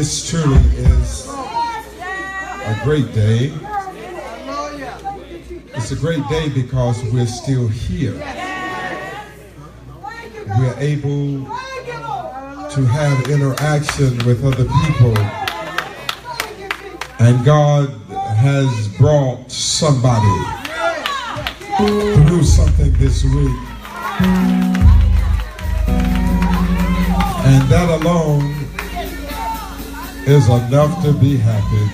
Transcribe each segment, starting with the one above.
This truly is a great day. It's a great day because we're still here. We're able to have interaction with other people. And God has brought somebody through something this week. And that alone is enough to be happy.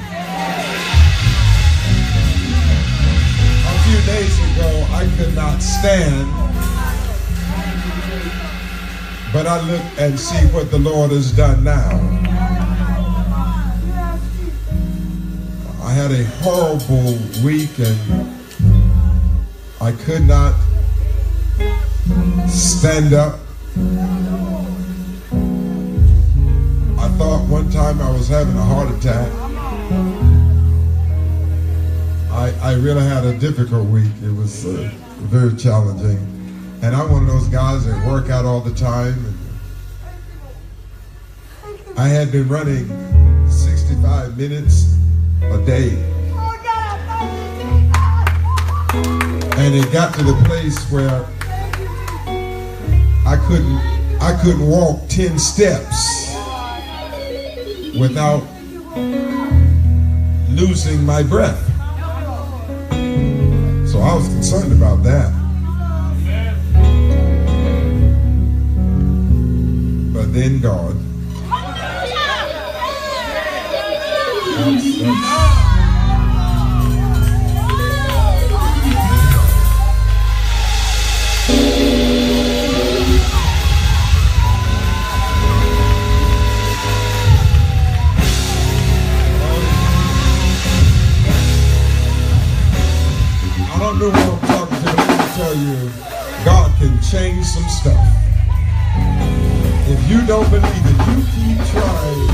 A few days ago, I could not stand, but I look and see what the Lord has done now. I had a horrible week and I could not stand up. I thought one time I was having a heart attack. I really had a difficult week. It was very challenging. And I'm one of those guys that work out all the time. And I had been running 65 minutes a day. And it got to the place where I couldn't walk 10 steps without losing my breath. So I was concerned about that. But then God. I don't know who I'm talking to, but let me tell you, God can change some stuff. If you don't believe it, you keep trying.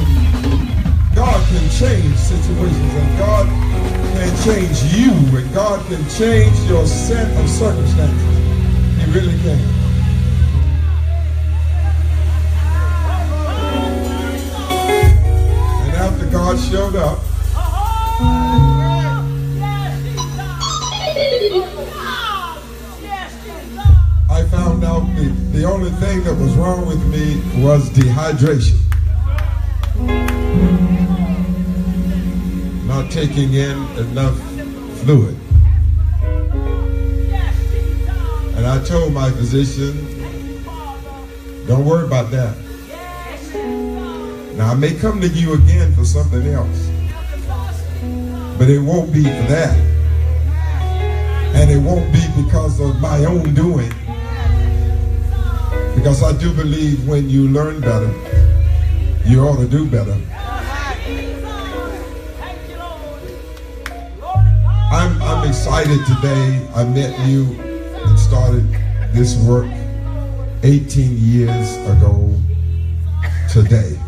God can change situations, and God can change you, and God can change your set of circumstances. He really can. And after God showed up, I found out the only thing that was wrong with me was dehydration. Not taking in enough fluid. And I told my physician, don't worry about that. Now I may come to you again for something else, but it won't be for that. And it won't be because of my own doing. Because I do believe when you learn better, you ought to do better. I'm excited today. I met you and started this work 18 years ago today.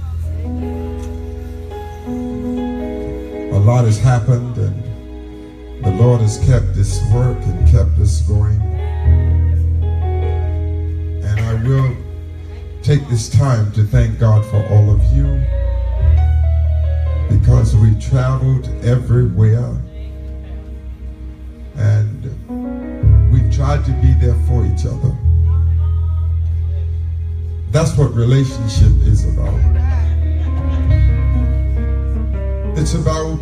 A lot has happened, and the Lord has kept this work and kept us going. And I will take this time to thank God for all of you, because we traveled everywhere and we've tried to be there for each other. That's what relationship is about. It's about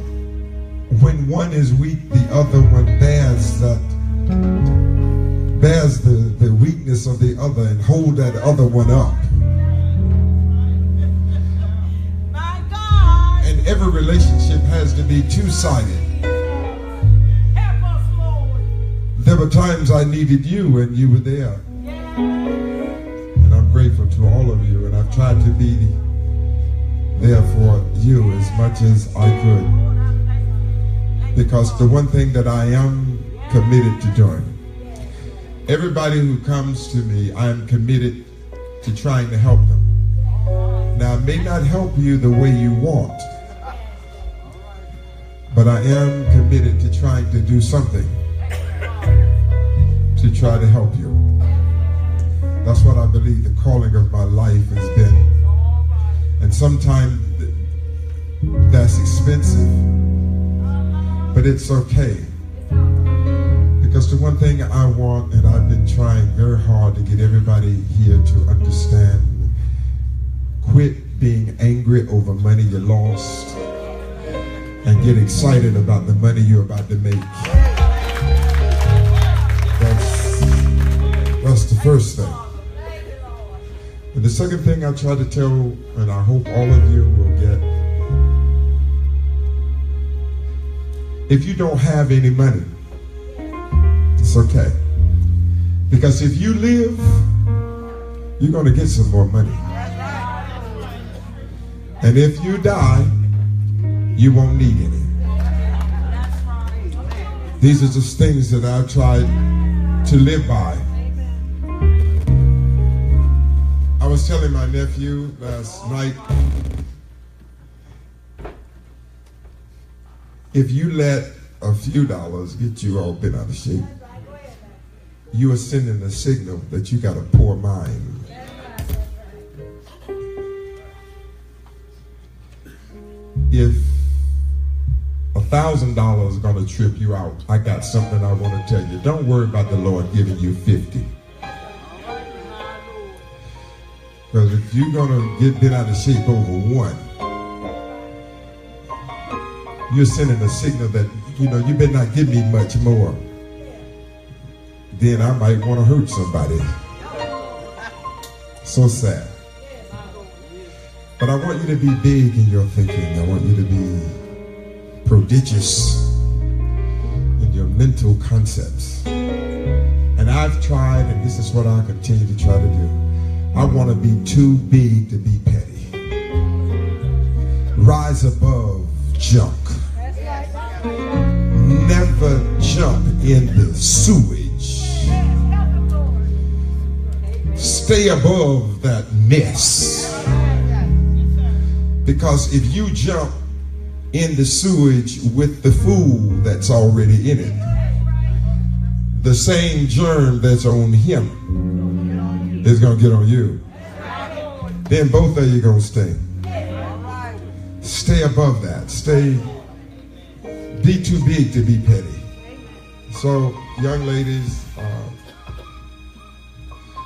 when one is weak, the other one bears the weakness of the other and hold that other one up. And every relationship has to be two-sided. There were times I needed you and you were there. And I'm grateful to all of you, and I've tried to be there for you as much as I could. Because the one thing that I am committed to doing, everybody who comes to me, I am committed to trying to help them. Now, I may not help you the way you want, but I am committed to trying to do something to try to help you. That's what I believe the calling of my life has been. And sometimes That's expensive, but it's okay. Because the one thing I want, and I've been trying very hard to get everybody here to understand, quit being angry over money you lost and get excited about the money you're about to make. That's the first thing. And the second thing I try to tell, and I hope all of you will get, if you don't have any money, it's okay. Because if you live, you're going to get some more money. And if you die, you won't need any. These are just things that I've tried to live by. I was telling my nephew last night, if you let a few dollars get you all bent out of shape, you are sending a signal that you got a poor mind. If $1,000 is going to trip you out, I got something I want to tell you. Don't worry about the Lord giving you 50. Because if you're going to get bent out of shape over one, you're sending a signal that, you better not give me much more. Then I might want to hurt somebody. So sad. But I want you to be big in your thinking. I want you to be prodigious in your mental concepts. And I've tried, and this is what I'll continue to try to do. I want to be too big to be petty. Rise above junk. Never jump in the sewage. Stay above that mess. Because if you jump in the sewage with the food that's already in it, the same germ that's on him is going to get on you. Then both of you going to stink. Stay above that. Be too big to be petty. So, young ladies,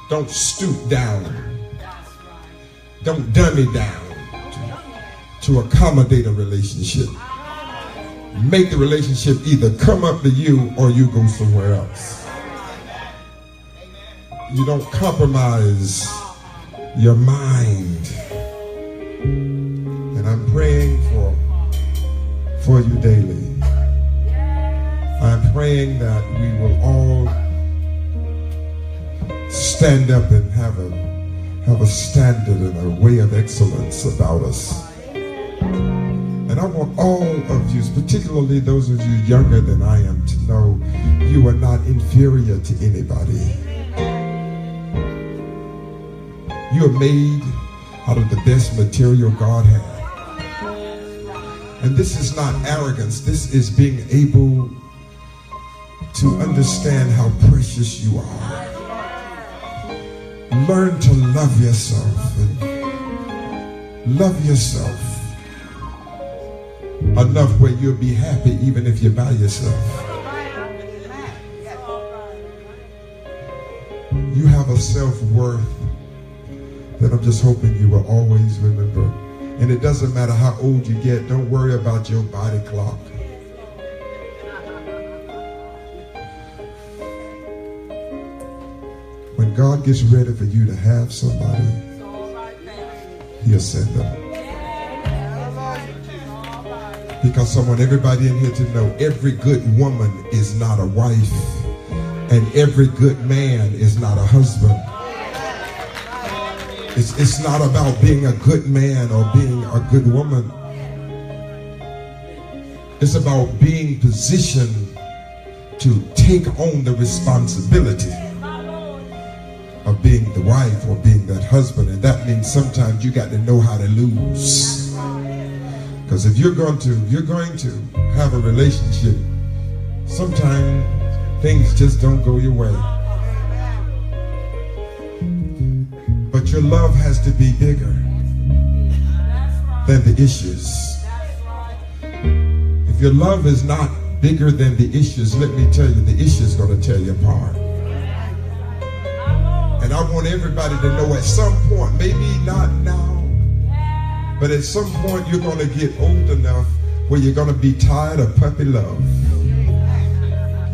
don't stoop down. Don't dummy down to accommodate a relationship. Make the relationship either come up to you or you go somewhere else. You don't compromise your mind. And I'm praying for you daily. I'm praying that we will all stand up and have a standard and a way of excellence about us. And I want all of you, particularly those of you younger than I am, to know you are not inferior to anybody. You are made out of the best material God had. And this is not arrogance. This is being able to understand how precious you are. Learn to love yourself and love yourself enough where you'll be happy even if you're by yourself. You have a self-worth that I'm just hoping you will always remember. And it doesn't matter how old you get, don't worry about your body clock. When God gets ready for you to have somebody, He'll send them. Because I want everybody in here to know every good woman is not a wife, and every good man is not a husband. It's not about being a good man or being a good woman. It's about being positioned to take on the responsibility of being the wife or being that husband. And that means sometimes you got to know how to lose. Because if you're going to have a relationship, sometimes things just don't go your way. But your love has to be bigger than the issues. If your love is not bigger than the issues, let me tell you, the issue is going to tear you apart. And I want everybody to know at some point, maybe not now, but at some point you're going to get old enough where you're going to be tired of puppy love.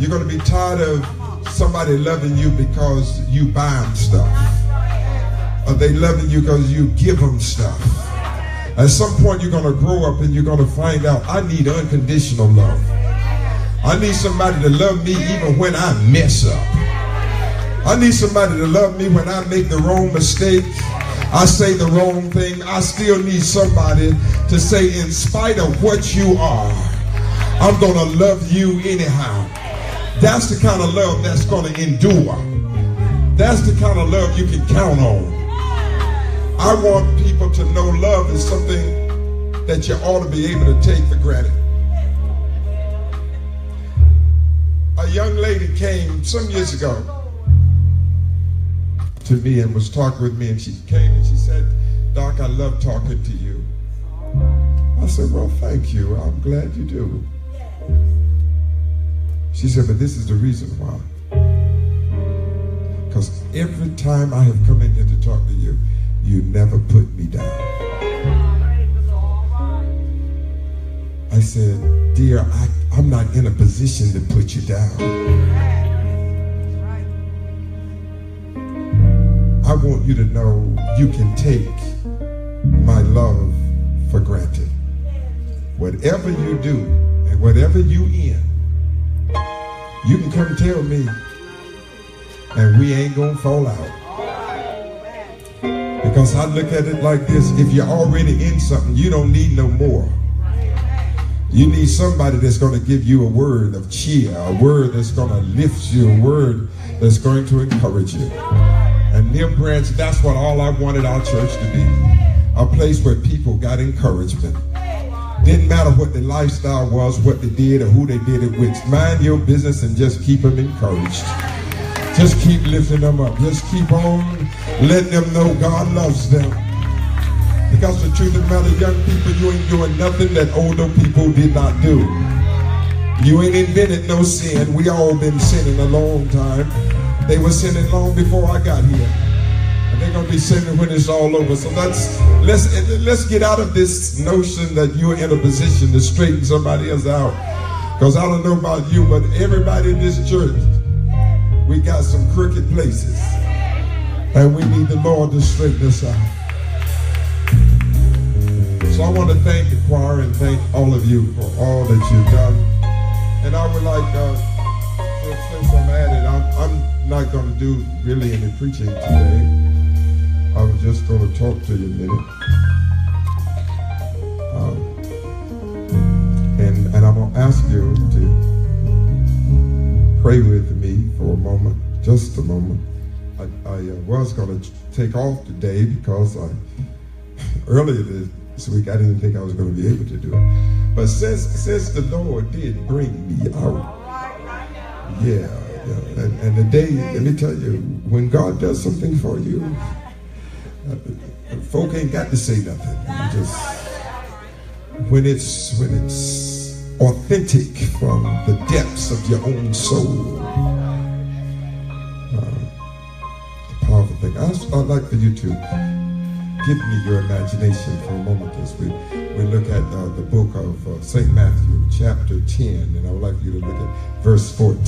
You're going to be tired of somebody loving you because you buy them stuff. Or they loving you because you give them stuff. At some point you're going to grow up and you're going to find out, I need unconditional love. I need somebody to love me even when I mess up. I need somebody to love me when I make the wrong mistake. I say the wrong thing. I still need somebody to say, in spite of what you are, I'm going to love you anyhow. That's the kind of love that's going to endure. That's the kind of love you can count on. I want people to know love is something that you ought to be able to take for granted. A young lady came some years ago to me and was talking with me, and she came and she said, Doc, I love talking to you. I said, well, thank you. I'm glad you do. She said, but this is the reason why. Because every time I have come in here to talk to you, you never put me down. I said, dear, I'm not in a position to put you down. I want you to know you can take my love for granted. Whatever you do and whatever you in, you can come tell me and we ain't gonna fall out. Because I look at it like this, if you're already in something, you don't need no more. You need somebody that's going to give you a word of cheer, a word that's going to lift you, a word that's going to encourage you. And near Branch, that's what all I wanted our church to be. A place where people got encouragement. Didn't matter what their lifestyle was, what they did, or who they did it with. Mind your business and just keep them encouraged. Just keep lifting them up. Just keep on letting them know God loves them. Because the truth of the matter, young people, you ain't doing nothing that older people did not do. You ain't invented no sin. We all been sinning a long time. They were sinning long before I got here. And they're going to be sinning when it's all over. So let's get out of this notion that you're in a position to straighten somebody else out. Because I don't know about you, but everybody in this church, we got some crooked places. And we need the Lord to straighten us out. So I want to thank the choir and thank all of you for all that you've done. And I would like, since I'm at it, I'm not going to do really any preaching today. I was just going to talk to you a minute. And I'm going to ask you to pray with me for a moment, just a moment. I was going to take off today because earlier this week I didn't think I was going to be able to do it. But since the Lord did bring me out, yeah. And the day, let me tell you, when God does something for you, folk ain't got to say nothing. Just when it's authentic from the depths of your own soul. Powerful thing. I'd like for you to give me your imagination for a moment as we look at the book of St. Matthew, chapter 10, and I would like for you to look at verse 14.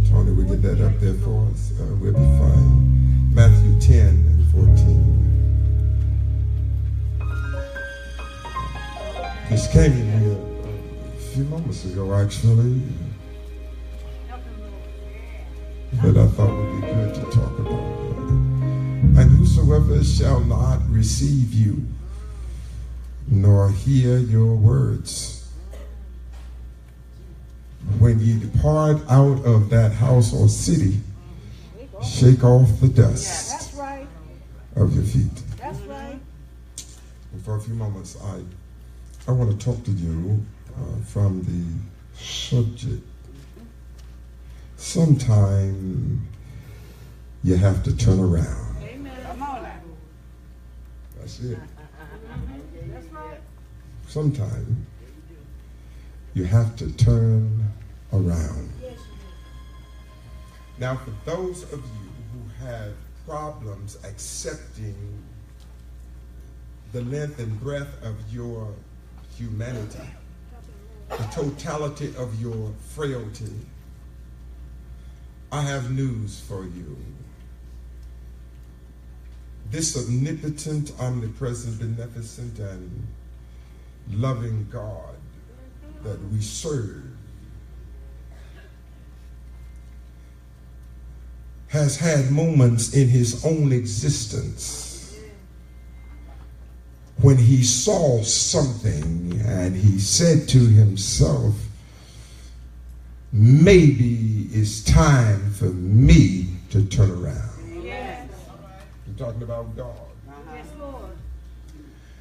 Tony, we get that up there for us. We'll be fine. Matthew 10 and 14. This came to me a few moments ago, actually, but I thought it would be good to talk about it. And whosoever shall not receive you, nor hear your words, when ye depart out of that house or city, shake off the dust of your feet. That's right. And for a few moments, I want to talk to you from the subject. Sometime you have to turn around. Amen. Come on now. That's it. That's right. Sometime you have to turn around. Now, for those of you who have problems accepting the length and breadth of your humanity, the totality of your frailty, I have news for you. This omnipotent, omnipresent, beneficent, and loving God that we serve has had moments in his own existence when he saw something and he said to himself, maybe it's time for me to turn around. Yes. I'm talking about God. Yes, Lord.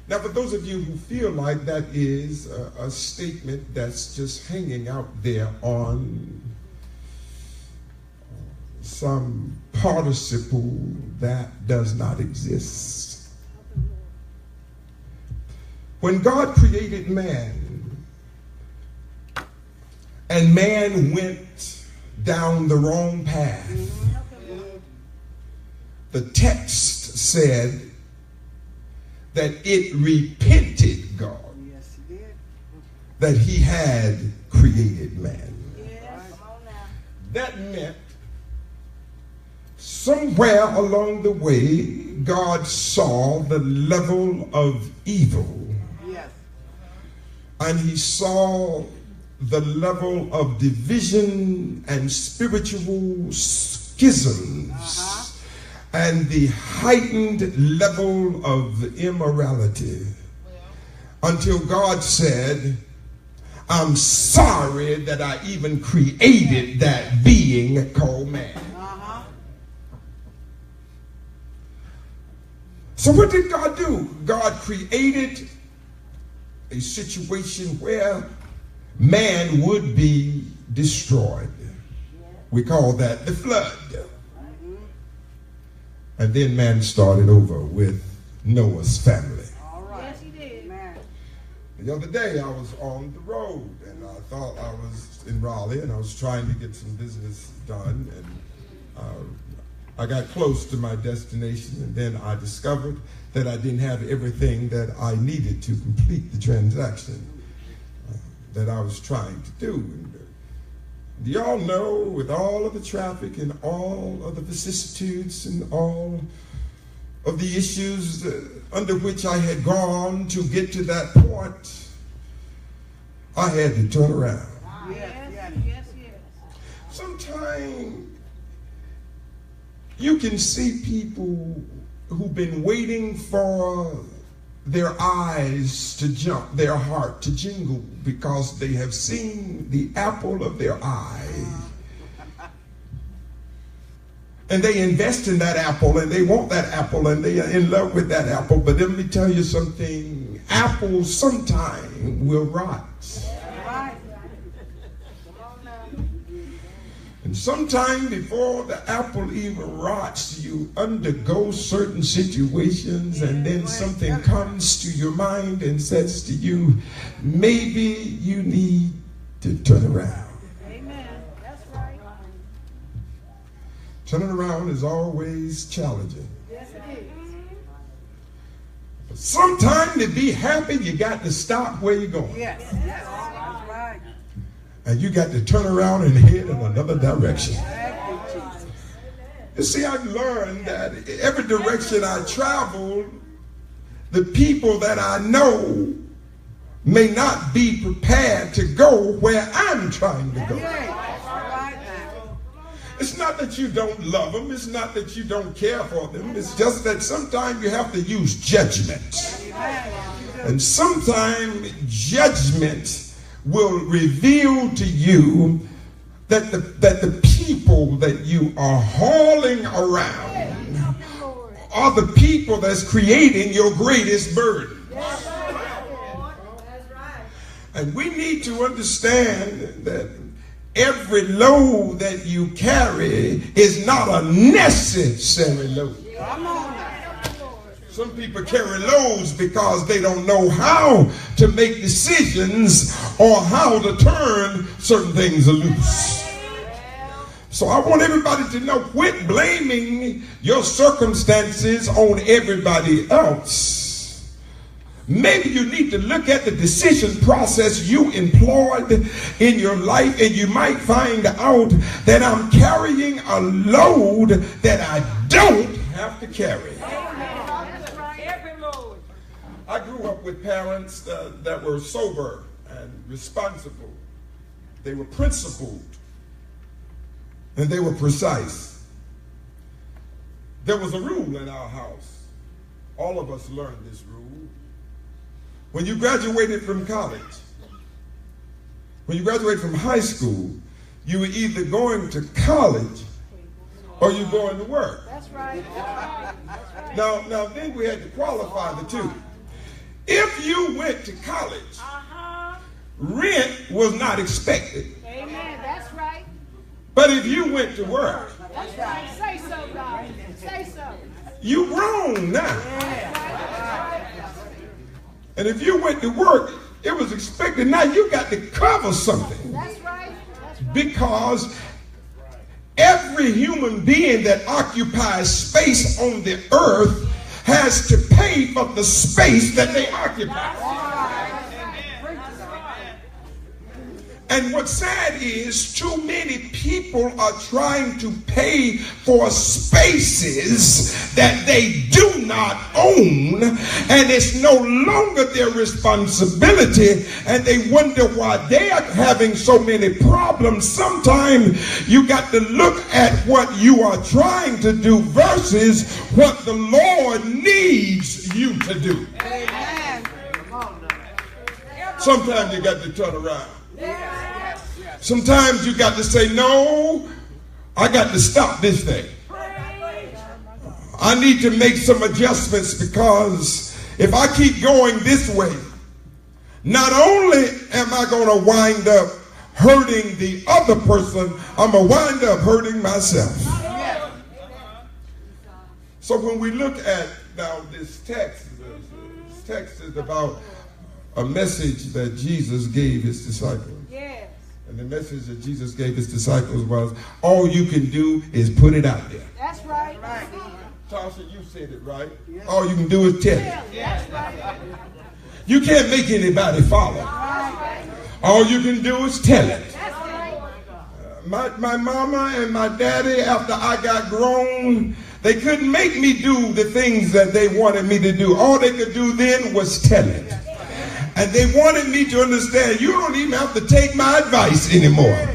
Now, for those of you who feel like that is a statement that's just hanging out there on some participle that does not exist. When God created man, and man went down the wrong path, the text said that it repented God that he had created man. That meant somewhere along the way, God saw the level of evil. Yes. And he saw the level of division and spiritual schisms and the heightened level of immorality until God said, I'm sorry that I even created that being called man. So what did God do? God created a situation where man would be destroyed. We call that the flood. And then man started over with Noah's family. All right. Yes, he did. The other day I was on the road and I thought I was in Raleigh and I was trying to get some business done, and I got close to my destination, and then I discovered that I didn't have everything that I needed to complete the transaction that I was trying to do. And, do y'all know, with all of the traffic and all of the vicissitudes and all of the issues under which I had gone to get to that point, I had to turn around. Yes. Sometimes you can see people who've been waiting for their eyes to jump, their heart to jingle, because they have seen the apple of their eye. And they invest in that apple, and they want that apple, and they are in love with that apple. But let me tell you something, apples sometime will rot. And sometime before the apple even rots, you undergo certain situations, and then something comes to your mind and says to you, maybe you need to turn around. Amen. That's right. Turning around is always challenging. Yes, it is. But sometimes to be happy, you got to stop where you're going. Yes. That's right. And you got to turn around and head in another direction. You see, I've learned that every direction I travel, the people that I know may not be prepared to go where I'm trying to go. It's not that you don't love them. It's not that you don't care for them. It's just that sometimes you have to use judgment. And sometimes judgment will reveal to you that the people that you are hauling around are the people that's creating your greatest burden. And we need to understand that every load that you carry is not a necessary load. Some people carry loads because they don't know how to make decisions or how to turn certain things loose. So I want everybody to know, quit blaming your circumstances on everybody else. Maybe you need to look at the decision process you employed in your life, and you might find out that I'm carrying a load that I don't have to carry. I grew up with parents that were sober and responsible. They were principled. And they were precise. There was a rule in our house. All of us learned this rule. When you graduated from college, when you graduated from high school, you were either going to college or you're going to work. That's right. Now then we had to qualify the two. If you went to college, rent was not expected. Amen. That's right. But if you went to work, That's right. Say so, God. Say so. you grown now. And if you went to work, it was expected. Now you got to cover something. That's right. That's right. Because every human being that occupies space on the earth has to pay for the space that they occupy. And what's sad is too many people are trying to pay for spaces that they do not own, and it's no longer their responsibility, and they wonder why they are having so many problems. Sometimes you got to look at what you are trying to do versus what the Lord needs you to do. Sometimes you got to turn around. Sometimes you got to say, no, I got to stop this thing. I need to make some adjustments, because if I keep going this way, not only am I going to wind up hurting the other person, I'm going to wind up hurting myself. So when we look at now this text is about a message that Jesus gave his disciples. Yes. And the message that Jesus gave his disciples was, all you can do is put it out there. That's right. Tasha, you said it right. All you can do is tell it. That's right. You can't make anybody follow. All you can do is tell it. That's right. My mama and my daddy, after I got grown, they couldn't make me do the things that they wanted me to do. All they could do then was tell it. And they wanted me to understand, you don't even have to take my advice anymore.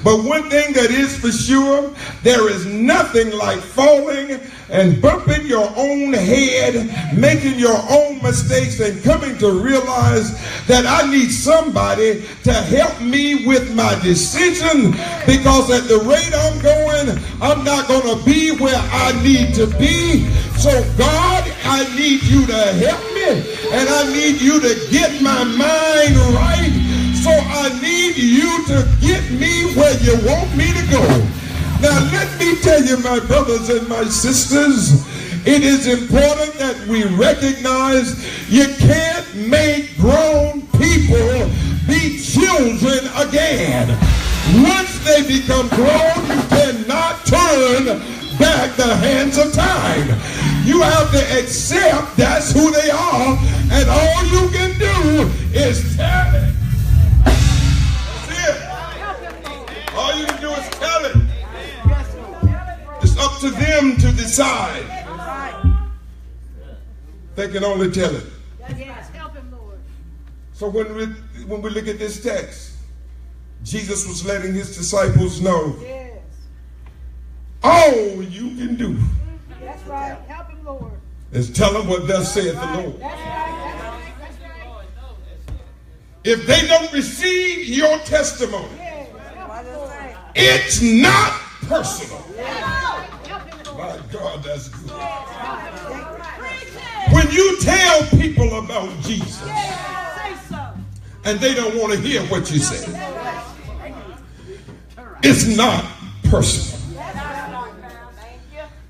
But one thing that is for sure, there is nothing like falling and bumping your own head, making your own mistakes, and coming to realize that I need somebody to help me with my decision, because at the rate I'm going, I'm not going to be where I need to be. So God, I need you to help me, and I need you to get my mind right. So I need you to get me where you want me to go. Now let me tell you, my brothers and my sisters, it is important that we recognize you can't make grown people be children again. Once they become grown, you cannot turn back the hands of time. You have to accept that's who they are, and all you can do is tell it. All you can do is tell it. It's up to them to decide. They can only tell it. Yes. Help him, Lord. So when we look at this text, Jesus was letting his disciples know, Yes. all you can do That's right. Help him, Lord. is tell them what thus saith the Lord. That's right. That's right. If they don't receive your testimony, Yes. Help him, Lord. it's not personal. Help him, Lord. My God, that's good. When you tell people about Jesus Say so. and they don't want to hear what you say, it's not personal.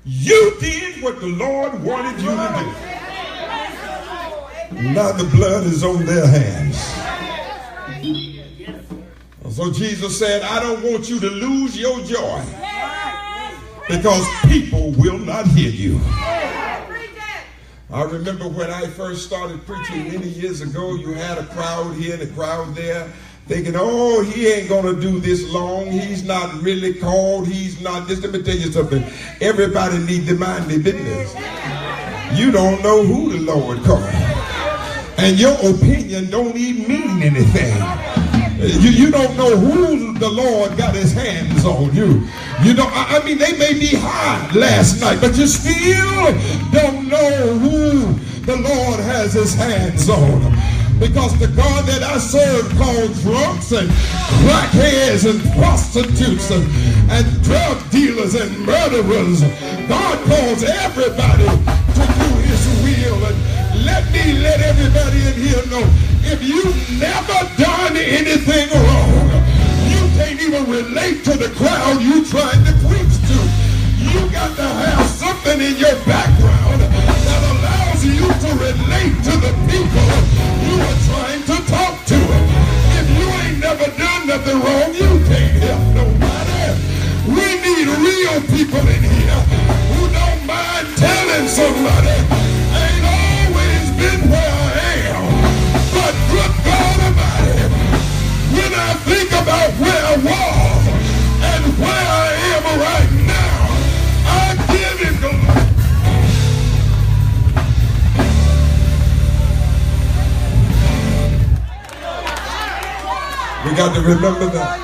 You did what the Lord wanted you to do. Now the blood is on their hands. So Jesus said, I don't want you to lose your joy because people will not hear you. I remember when I first started preaching many years ago, you had a crowd here and a crowd there thinking, oh, he ain't going to do this long. He's not really called. He's not this. Let me tell you something. Everybody needs to mind their business. You don't know who the Lord called. And your opinion don't even mean anything. You don't know who the Lord got his hands on. You know, I mean, they may be high last night, but you still don't know who the Lord has his hands on. Because the God that I serve called drunks and crackheads and prostitutes and drug dealers and murderers. God calls everybody to do his will. And let everybody in here know, if you've never done anything wrong, you can't even relate to the crowd you trying to preach to. You got to have something in your background that allows you to relate to the people you are trying to talk to. If you ain't never done nothing wrong, you can't help nobody. We need real people in here who don't mind telling somebody, I ain't always been where I am, but good God Almighty, when I think about where I was and where I am right now, I give him glory. We got to remember that.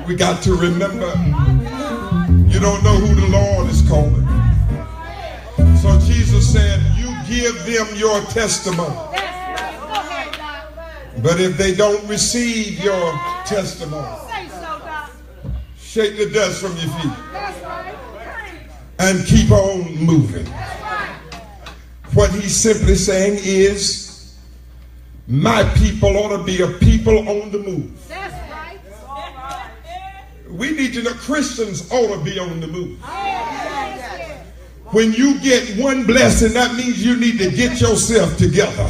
We got to remember, you don't know who the Lord is calling. So Jesus said, you give them your testimony. But if they don't receive your testimony, shake the dust from your feet and keep on moving. What he's simply saying is, my people ought to be a people on the move. We need to know Christians ought to be on the move. When you get one blessing, that means you need to get yourself together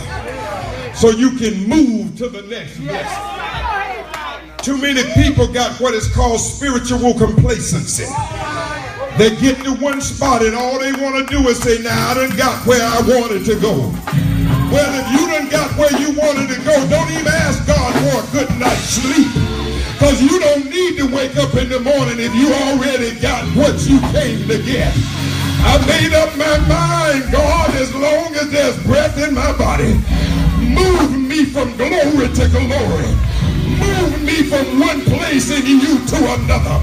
so you can move to the next blessing. Too many people got what is called spiritual complacency. They get to one spot and all they want to do is say, now I done got where I wanted to go. Well, if you done got where you wanted to go, don't even ask God for a good night's sleep. Because you don't need to wake up in the morning if you already got what you came to get. I made up my mind, God, as long as there's breath in my body, move me from glory to glory. Move me from one place in you to another.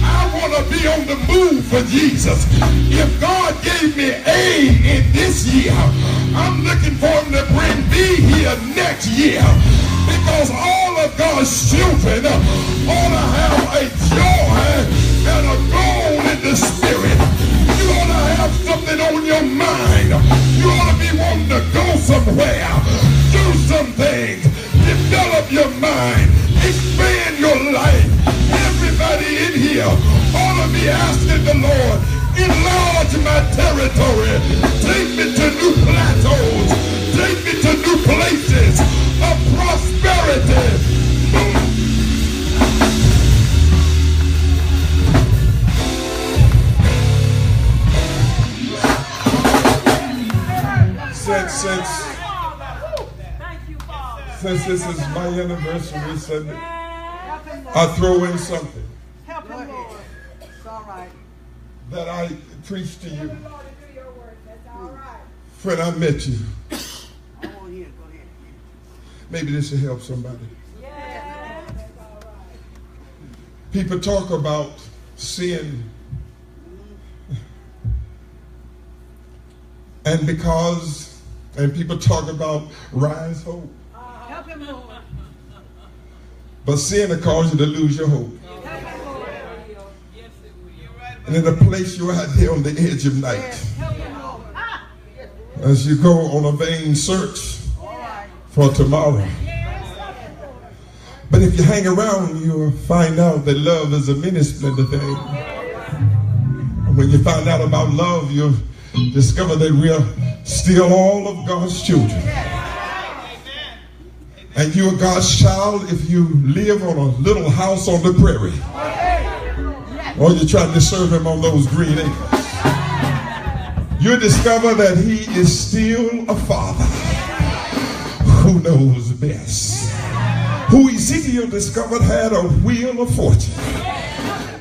I want to be on the move for Jesus. If God gave me A in this year, I'm looking for him to bring B here next year. Because all of God's children ought to have a joy and a goal in the spirit. You ought to have something on your mind. You ought to be wanting to go somewhere, do some things, develop your mind, expand your life. Everybody in here ought to be asking the Lord, enlarge my territory. Take me to new plateaus. Take me to new places of prosperity. Since this is my anniversary Sunday, I throw in something that I preached to you when I met you. Maybe this will help somebody. People talk about sin, and people talk about rise hope. But sin will cause you to lose your hope. And in a place you're out there on the edge of night, as you go on a vain search for tomorrow. But if you hang around, you'll find out that love is a many splendid thing. And when you find out about love, you'll discover that we're still all of God's children. And you're God's child if you live on a little house on the prairie, or you're trying to serve him on those green acres. You discover that he is still a father who knows best, who Ezekiel discovered had a wheel of fortune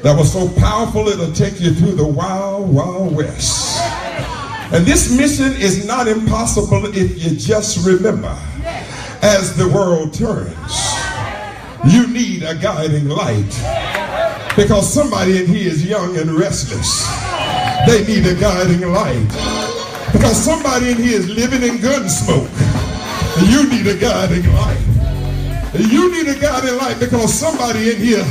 that was so powerful it'll take you through the wild, wild west. And this mission is not impossible if you just remember, as the world turns, you need a guiding light, because somebody in here is young and restless. They need a guiding light, because somebody in here is living in gun smoke. You need a guiding light. You need a guiding light because somebody in here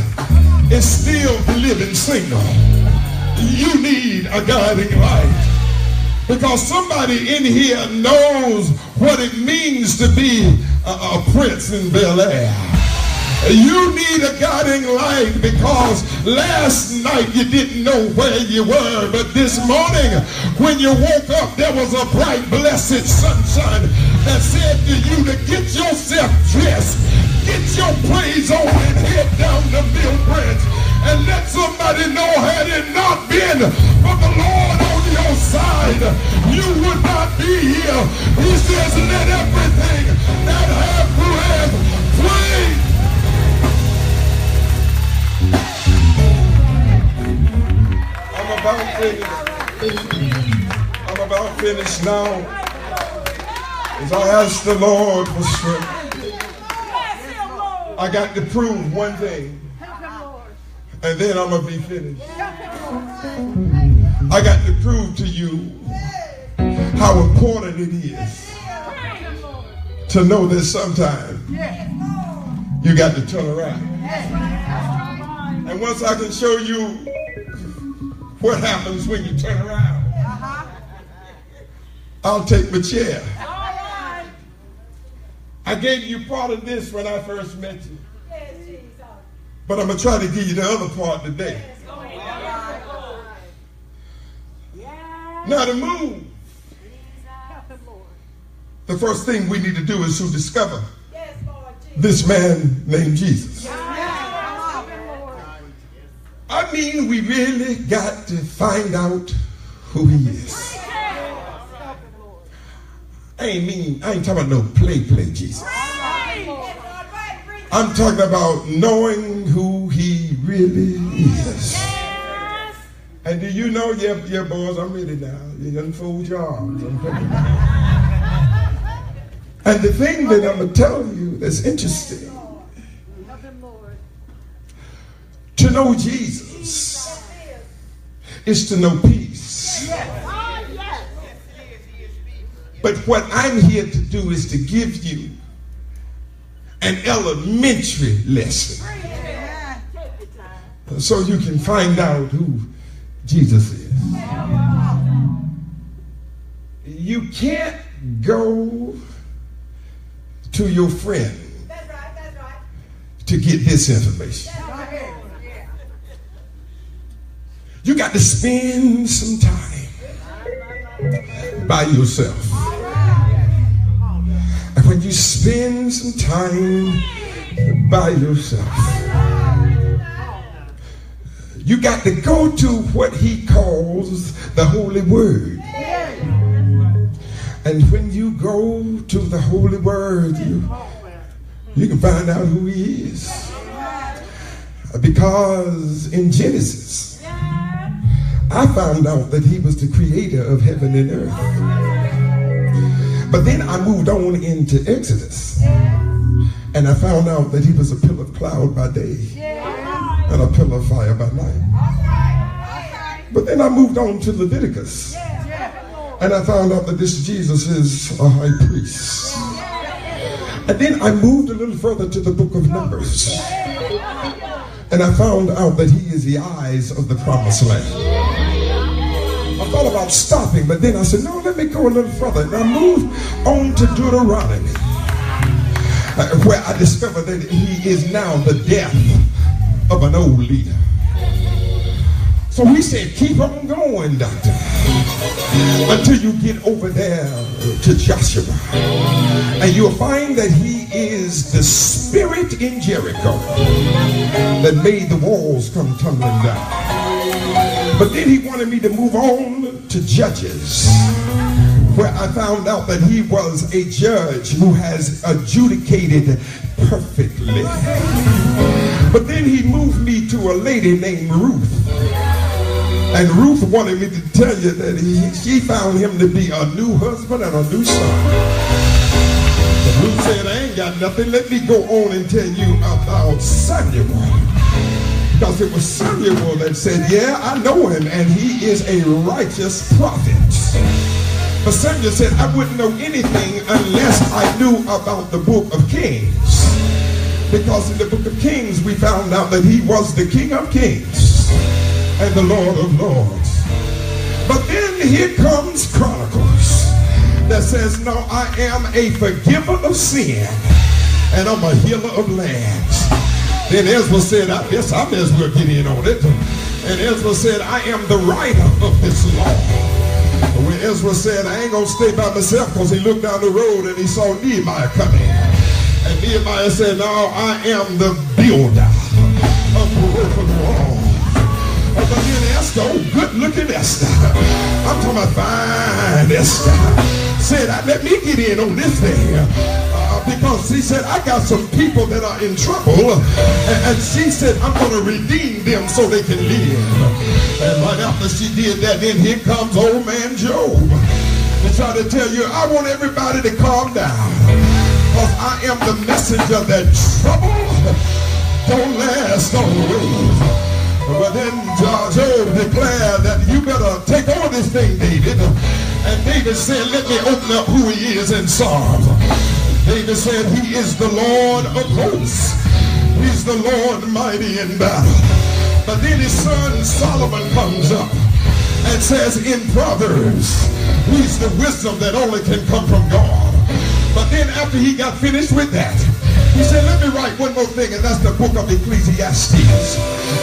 is still living single. You need a guiding light because somebody in here knows what it means to be a prince in Bel Air. You need a guiding light because last night you didn't know where you were, but this morning when you woke up there was a bright, blessed sunshine that said to you to get yourself dressed, get your praise on and head down the Mill Branch and let somebody know, had it not been for the Lord on your side, you would not be here. He says, let everything that have breath praise. I'm about finished now. As I ask the Lord for strength, I got to prove one thing, and then I'm going to be finished. I got to prove to you how important it is to know that sometimes you got to turn around. And once I can show you what happens when you turn around, I'll take my chair. I gave you part of this when I first met you, but I'm going to try to give you the other part today. Now to move, the first thing we need to do is to discover this man named Jesus. I mean, we really got to find out who he is. I ain't talking about no play Jesus. I'm talking about knowing who he really is. And do you know, yeah, boys, I'm ready now. You done fooled your arms. I'm ready now. And the thing that I'm going to tell you that's interesting, to know Jesus is to know peace. But what I'm here to do is to give you an elementary lesson so you can find out who Jesus is. You can't go to your friend to get this information. You got to spend some time by yourself. And when you spend some time by yourself, you got to go to what he calls the Holy Word. And when you go to the Holy Word, you can find out who he is. Because in Genesis, I found out that he was the creator of heaven and earth. But then I moved on into Exodus, and I found out that he was a pillar of cloud by day and a pillar of fire by night. But then I moved on to Leviticus, and I found out that this Jesus is a high priest. And then I moved a little further to the book of Numbers, and I found out that he is the eyes of the promised land. I thought about stopping, but then I said, no, let me go a little further. And I moved on to Deuteronomy, where I discovered that he is now the death of an old leader. So he said, keep on going, doctor, until you get over there to Joshua. And you'll find that he is the spirit in Jericho that made the walls come tumbling down. But then he wanted me to move on to Judges, where I found out that he was a judge who has adjudicated perfectly. But then he moved me to a lady named Ruth. And Ruth wanted me to tell you that she found him to be a new husband and a new son. But Ruth said, I ain't got nothing. Let me go on and tell you about Samuel. Because it was Samuel that said, yeah, I know him, and he is a righteous prophet. But Samuel said, I wouldn't know anything unless I knew about the book of Kings. Because in the book of Kings, we found out that he was the King of Kings and the Lord of Lords. But then here comes Chronicles that says, no, I am a forgiver of sin and I'm a healer of lands. Then Ezra said, I guess I may as well get in on it. And Ezra said, I am the writer of this law. When Ezra said, I ain't going to stay by myself, because he looked down the road and he saw Nehemiah coming. And Nehemiah said, no, I am the builder of broken walls. But then Esther, oh, good-looking Esther, I'm talking about fine Esther, said, let me get in on this thing. Because she said, I got some people that are in trouble. And she said, I'm going to redeem them so they can live. And right after she did that, then here comes old man Job. To try to tell you, I want everybody to calm down. Because I am the messenger that trouble don't last always. But then Job declared that you better take on this thing, David. And David said, let me open up who he is in Psalm. David said, he is the Lord of hosts. He's the Lord mighty in battle. But then his son Solomon comes up and says in Proverbs, he's the wisdom that only can come from God. But then after he got finished with that, he said, let me write one more thing, and that's the book of Ecclesiastes.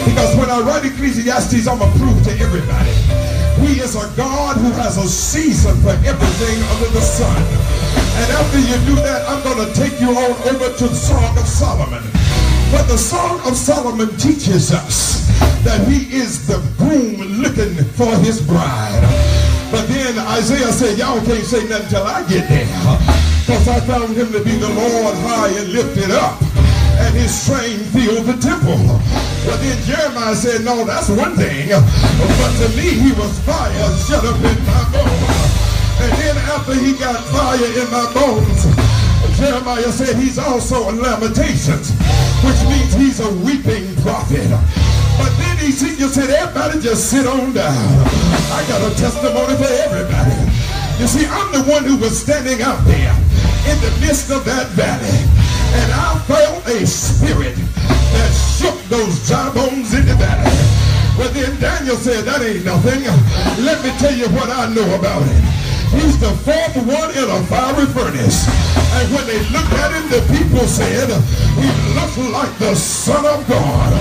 Because when I write Ecclesiastes, I'm going to prove to everybody, he is a God who has a season for everything under the sun. And after you do that, I'm going to take you on over to the Song of Solomon. But the Song of Solomon teaches us that he is the groom looking for his bride. But then Isaiah said, y'all can't say nothing till I get there. Because I found him to be the Lord high and lifted up, and his train filled the temple. But then Jeremiah said, no, that's one thing. But to me, he was fire shut up in my bones. And then after he got fire in my bones, Jeremiah said he's also in Lamentations, which means he's a weeping prophet. But then Ezekiel said, everybody just sit on down. I got a testimony for everybody. You see, I'm the one who was standing out there in the midst of that valley. And I felt a spirit that shook those dry bones in the valley. But then Daniel said, that ain't nothing. Let me tell you what I know about it. He's the fourth one in a fiery furnace. And when they looked at him, the people said, he looks like the Son of God.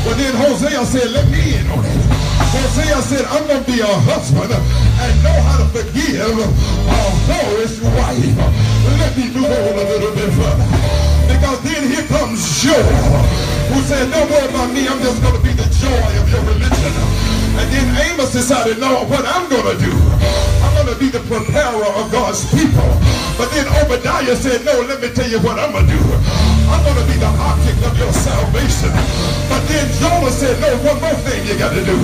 But then Hosea said, let me in on it. Hosea said, I'm going to be a husband and know how to forgive a whorish wife. Let me move on a little bit further. Because then here comes Joel, who said, don't worry about me, I'm just going to be the joy of your religion. And then Amos decided, no, what I'm going to do, I'm going to be the preparer of God's people. But then Obadiah said, no, let me tell you what I'm going to do. I'm going to be the object of your salvation. But then Jonah said, no, one more thing you got to do.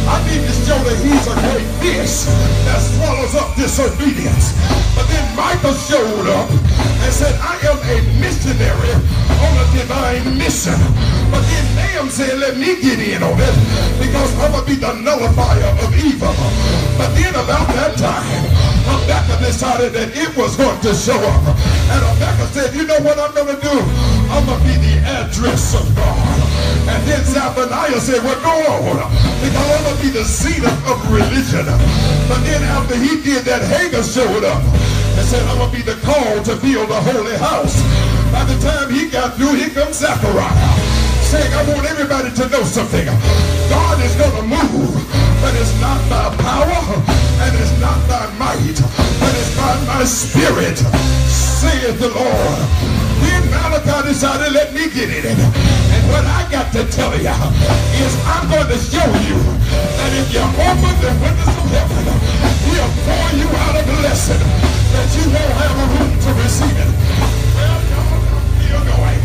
I need to show that he's a great fish that swallows up disobedience. But then Michael showed up and said, I am a missionary on a divine mission. But then Nahum said, let me get in on it, because I'm going to be the nullifier of evil. But then about that time, Habakkuk decided that it was going to show up. And Habakkuk said, you know what I'm going to do? I'm going to be the address of God. And then Zephaniah said, well, go on, because I'm going to be the seat of religion. But then after he did that, Hagar showed up and said, I'm going to be the call to build a holy house. By the time he got through, here comes Zechariah, saying, I want everybody to know something. God is going to move, but it's not by power and it's not by might, but it's by my spirit, saith the Lord. Then Malachi decided, let me get in it. And what I got to tell you is I'm going to show you that if you open the windows of heaven, he'll pour you out a blessing that you won't have a room to receive it. Well, I'm still going.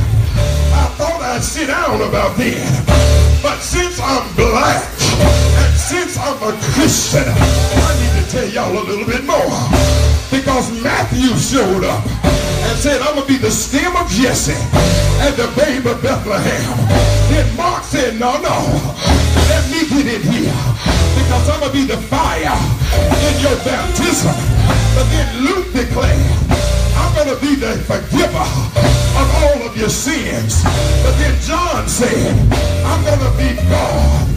I thought I'd sit down about that. But since I'm black and since I'm a Christian, I need to tell y'all a little bit more. Because Matthew showed up and said, I'm going to be the stem of Jesse and the babe of Bethlehem. Then Mark said, no, let me get in here because I'm going to be the fire in your baptism. But then Luke declared, I'm going to be the forgiver of all of your sins. But then John said, I'm going to be God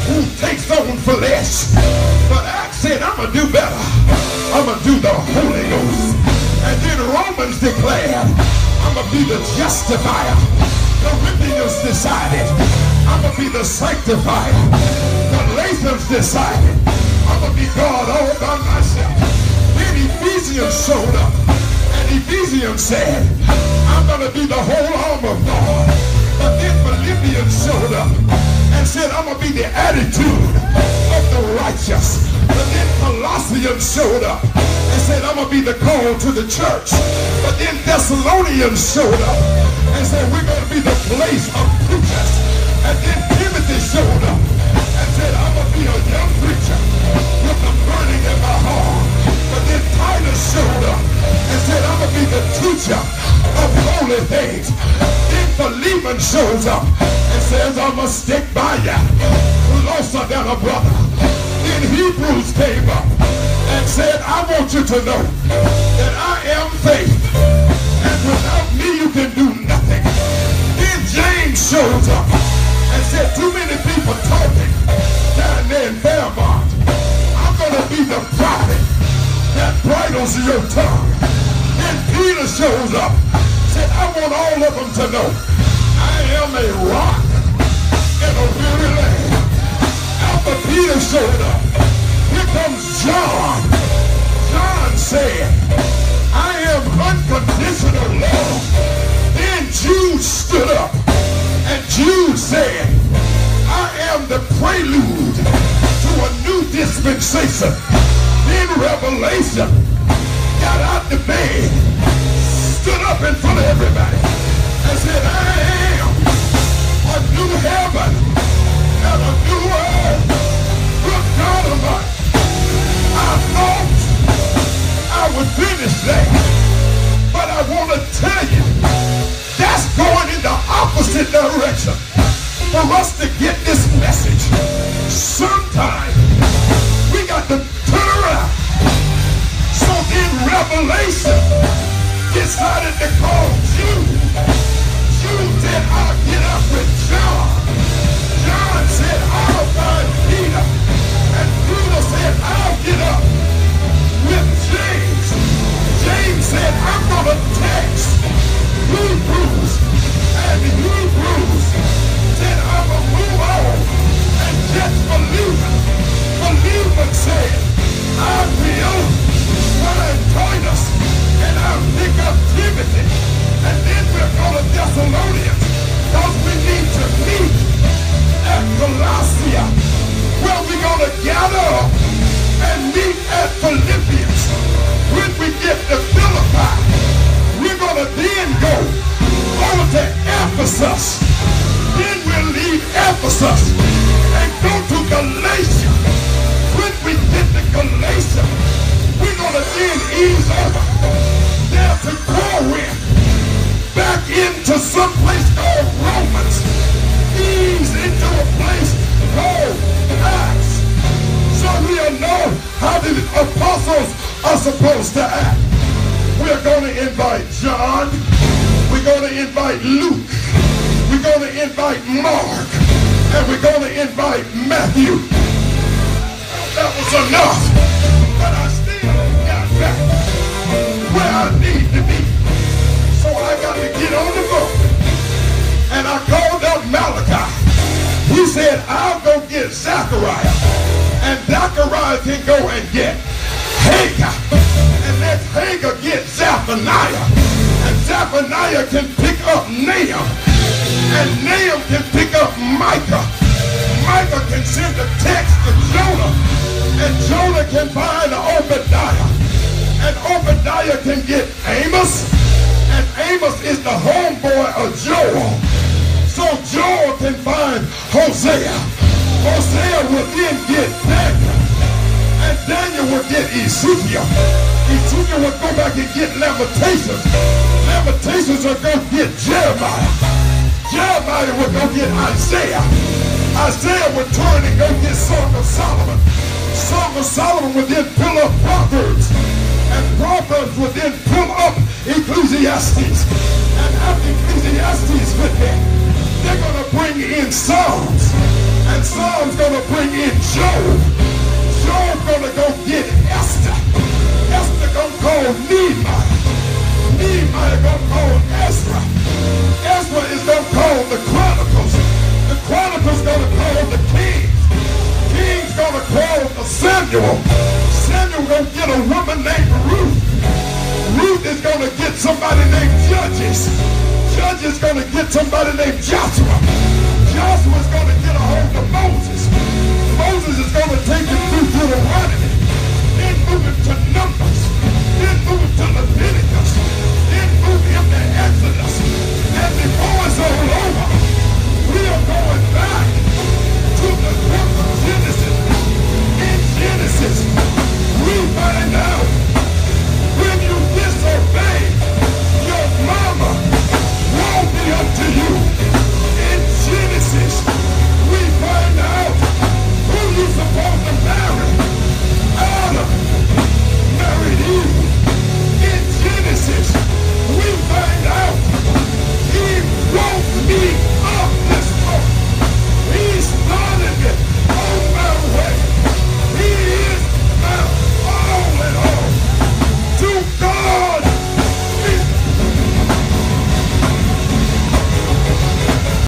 who takes on flesh. But Acts said, I'm going to do better. I'm going to do the Holy Ghost. And then Romans declared, I'm going to be the justifier. Corinthians decided, I'm going to be the sanctifier. Galatians decided, I'm going to be God all by myself. Then Ephesians showed up. Ephesians said, I'm going to be the whole arm of God. But then Philippians showed up and said, I'm going to be the attitude of the righteous. But then Colossians showed up and said, I'm going to be the call to the church. But then Thessalonians showed up and said, we're going to be the place of preachers. And then Timothy showed up and said, I'm going to be a young preacher with a burning in my heart. But then Titus showed up and said, I'm going to be the teacher of holy things. Then Philemon shows up and says, I'm going to stick by you closer than a brother. Then Hebrews came up and said, I want you to know that I am faith. And without me you can do nothing. Then James shows up and said, too many people talking down there in Fairmont. I'm going to be the prophet that bridles your tongue. Then Peter shows up, said, I want all of them to know I am a rock in a weary land. After Peter showed up, here comes John. John said, I am unconditional love. Then Jude stood up and Jude said, I am the prelude to a new dispensation. In Revelation, got out the bed, stood up in front of everybody, and said, I am a new heaven and a new earth. Good God Almighty, I thought I would finish that, but I want to tell you, that's going in the opposite direction. For us to get this message, sometime we got to turn around. So in Revelation, decided to call Jude. Jude said, I'll get up with John. John said, I'll find Peter. And Peter said, I'll get up with James. James said, I'm going to text Hebrews. And Hebrews said, I'm going to move on and just believe it. Believers said, I will find Titus and I'll pick up Timothy. And then we're going to Thessalonians because we need to meet at Colossia where we're going to gather up and meet at Philippians. When we get to Philippi, we're going to then go over to Ephesus. Then we'll leave Ephesus and go to Galatia. When we get to Galatia, we're going to then ease over there to Corinth, back into some place called Romans, ease into a place called Acts. So we'll know how the apostles are supposed to act. We're going to invite John. We're going to invite Luke. We're going to invite Mark. And we're going to invite Matthew. That was enough. But I still got back where I need to be. So I got to get on the boat. And I called up Malachi. He said, I'll go get Zachariah. And Zachariah can go and get Hagar. And let Hagar get Zephaniah. And Zephaniah can pick up Nahum. And Nahum can pick up Micah. Micah can send a text to Jonah. And Jonah can find Obadiah. And Obadiah can get Amos. And Amos is the homeboy of Joel. So Joel can find Hosea. Hosea will then get Daniel. And Daniel will get Ezekiel. Ezekiel will go back and get Lamentations. Lamentations will go get Jeremiah. Jeremiah will go get Isaiah. Isaiah will turn and go get Song of Solomon. Song of Solomon will then pull up Proverbs. And Proverbs will then pull up Ecclesiastes. And after Ecclesiastes with them, they're going to bring in Psalms. And Psalms going to bring in Job. Job going to go get Esther. Esther going to call Nehemiah. Nehemiah going to call Ezra. Ezra is going to call the Chronicles. The Chronicles going to call the Kings. Kings going to call the Samuel. Samuel going to get a woman named Ruth. Ruth is going to get somebody named Judges. Judges going to get somebody named Joshua.